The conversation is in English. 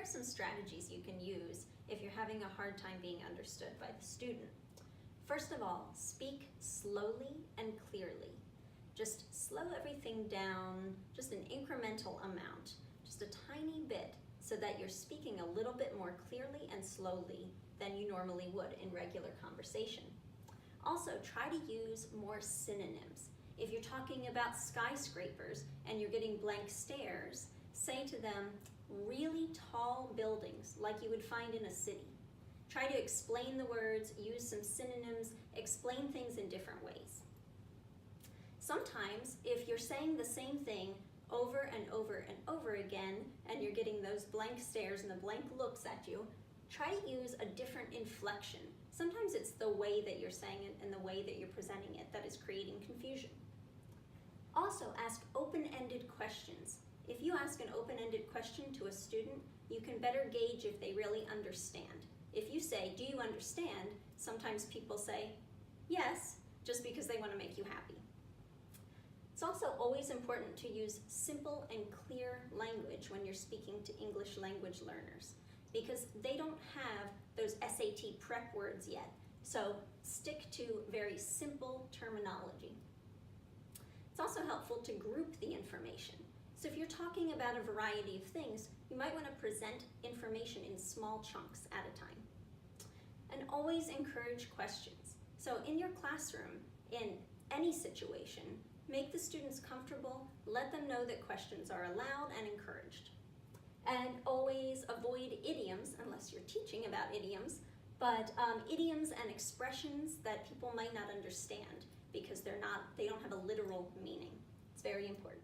are some strategies you can use if you're having a hard time being understood by the student. First of all, speak slowly and clearly. Just slow everything down, just an incremental amount, just a tiny bit, so that you're speaking a little bit more clearly and slowly than you normally would in regular conversation. Also, try to use more synonyms. If you're talking about skyscrapers and you're getting blank stares, say to them, really tall buildings like you would find in a city. Try to explain the words, use some synonyms, explain things in different ways. Sometimes, if you're saying the same thing over and over and over again, and you're getting those blank stares and the blank looks at you, try to use a different inflection. Sometimes it's the way that you're saying it and the way that you're presenting it that is creating confusion. Also, ask open-ended questions. If you ask an open-ended question to a student, you can better gauge if they really understand. If you say, do you understand? Sometimes people say, yes, just because they want to make you happy. It's also always important to use simple and clear language when you're speaking to English language learners, because they don't have those SAT prep words yet. So stick to very simple terminology. It's also helpful to group the information. So if you're talking about a variety of things, you might want to present information in small chunks at a time. And always encourage questions. So in your classroom, in any situation, make the students comfortable, let them know that questions are allowed and encouraged. And always avoid idioms, unless you're teaching about idioms, but idioms and expressions that people might not understand because they don't have a literal meaning. It's very important.